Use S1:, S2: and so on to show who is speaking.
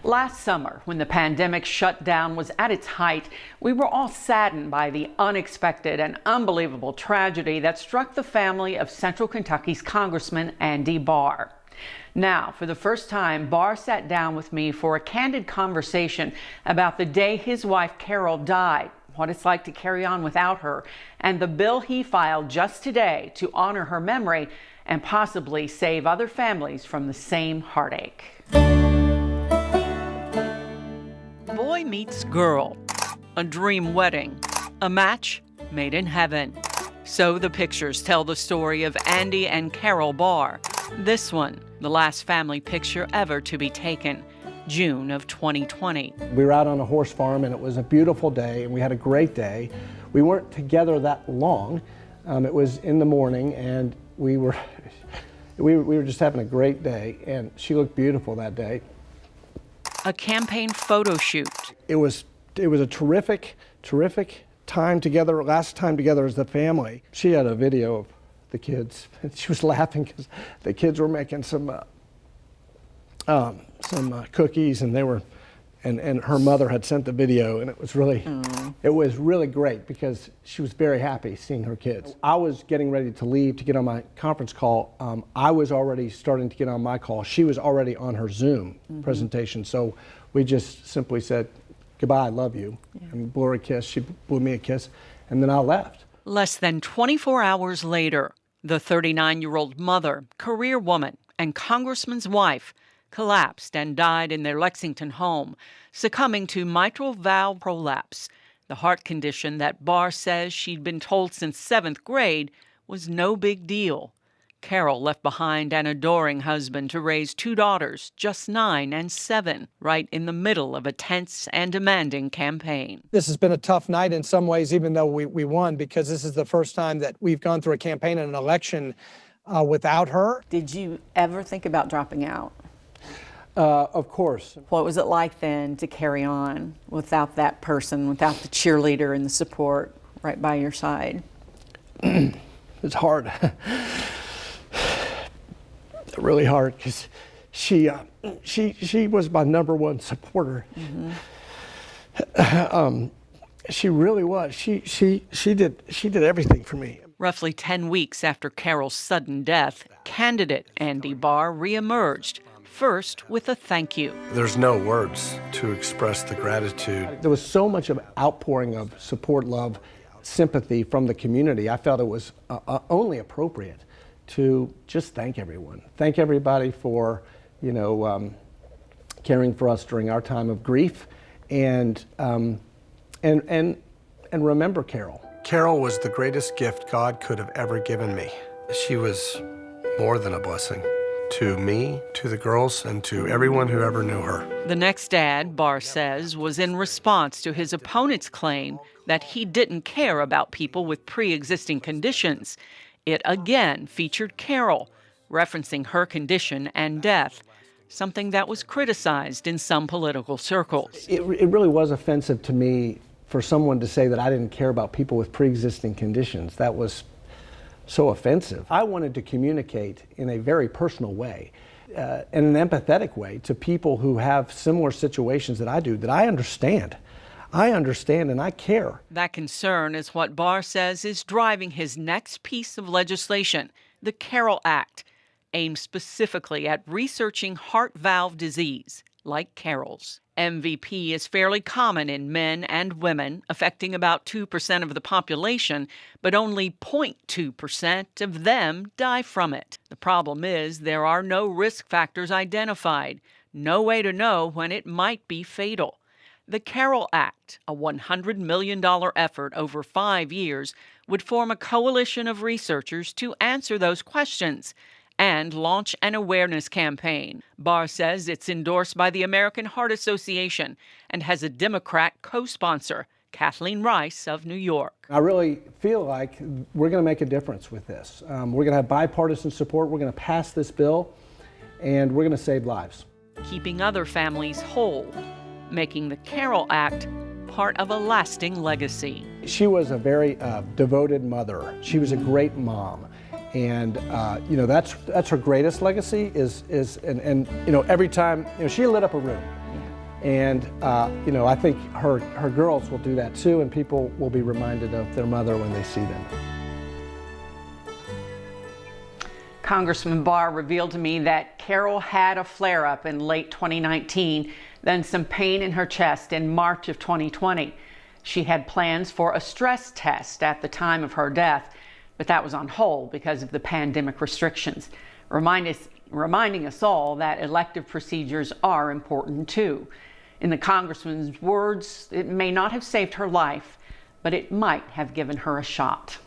S1: Last summer, when the pandemic shutdown was at its height, we were all saddened by the unexpected and unbelievable tragedy that struck the family of Central Kentucky's Congressman Andy Barr. Now, for the first time, Barr sat down with me for a candid conversation about the day his wife Carol died, what it's like to carry on without her, and the bill he filed just today to honor her memory and possibly save other families from the same heartache. Boy meets girl, a dream wedding, a match made in heaven. So the pictures tell the story of Andy and Carol Barr. This one, the last family picture ever to be taken, June of 2020.
S2: We were out on a horse farm and it was a beautiful day and we had a great day. We weren't together that long. It was in the morning and we were just having a great day, and she looked beautiful that day.
S1: A campaign photo shoot.
S2: It was a terrific time together, last time together as the family. She had a video of the kids, and she was laughing because the kids were making some cookies, and they were, and her mother had sent the video, and it was really great because she was very happy seeing her kids. I was getting ready to leave to get on my conference call. I was already starting to get on my call. She was already on her Zoom presentation, so we just simply said, goodbye, I love you, and blew her a kiss. She blew me a kiss, and then I left.
S1: Less than 24 hours later, the 39-year-old mother, career woman, and congressman's wife collapsed and died in their Lexington home, succumbing to mitral valve prolapse, the heart condition that Barr says she'd been told since 7th grade was no big deal. Carol left behind an adoring husband to raise 2 daughters, just 9 and 7, right in the middle of a tense and demanding campaign.
S3: This has been a tough night in some ways, even though we won, because this is the first time that we've gone through a campaign and an election without her.
S4: Did you ever think about dropping out?
S2: Of course.
S4: What was it like then to carry on without that person, without the cheerleader and the support right by your side?
S2: It's hard. Really hard because she was my #1 supporter. She really was. She did everything for me.
S1: Roughly 10 weeks after Carol's sudden death, candidate Andy Barr reemerged, first with a thank you.
S5: There's no words to express the gratitude.
S2: There was so much of outpouring of support, love, sympathy from the community. I felt it was only appropriate to just thank everyone. Thank everybody for, caring for us during our time of grief, and remember Carol.
S5: Carol was the greatest gift God could have ever given me. She was more than a blessing to me, to the girls, and to everyone who ever knew her.
S1: The next ad, Barr says, was in response to his opponent's claim that he didn't care about people with pre-existing conditions. It again featured Carol, referencing her condition and death, something that was criticized in some political circles.
S2: It really was offensive to me for someone to say that I didn't care about people with pre-existing conditions. That was so offensive. I wanted to communicate in a very personal way, in an empathetic way, to people who have similar situations that I do, that I understand. I understand and I care.
S1: That concern is what Barr says is driving his next piece of legislation, the Carol Act, aimed specifically at researching heart valve disease, like Carol's. MVP is fairly common in men and women, affecting about 2% of the population, but only 0.2% of them die from it. The problem is there are no risk factors identified, no way to know when it might be fatal. The Carol Act, a $100 million effort over 5 years, would form a coalition of researchers to answer those questions and launch an awareness campaign. Barr says it's endorsed by the American Heart Association and has a Democrat co-sponsor, Kathleen Rice of New York.
S2: I really feel like we're going to make a difference with this. We're going to have bipartisan support. We're going to pass this bill, and we're going to save lives.
S1: Keeping other families whole, making the Carol Act part of a lasting legacy.
S2: She was a very devoted mother. She was a great mom. And that's her greatest legacy is every time, she lit up a room. And, you know, I think her girls will do that too, and people will be reminded of their mother when they see them.
S1: Congressman Barr revealed to me that Carol had a flare-up in late 2019, then some pain in her chest in March of 2020. She had plans for a stress test at the time of her death, but that was on hold because of the pandemic restrictions, reminding us all that elective procedures are important too. In the Congressman's words, it may not have saved her life, but it might have given her a shot.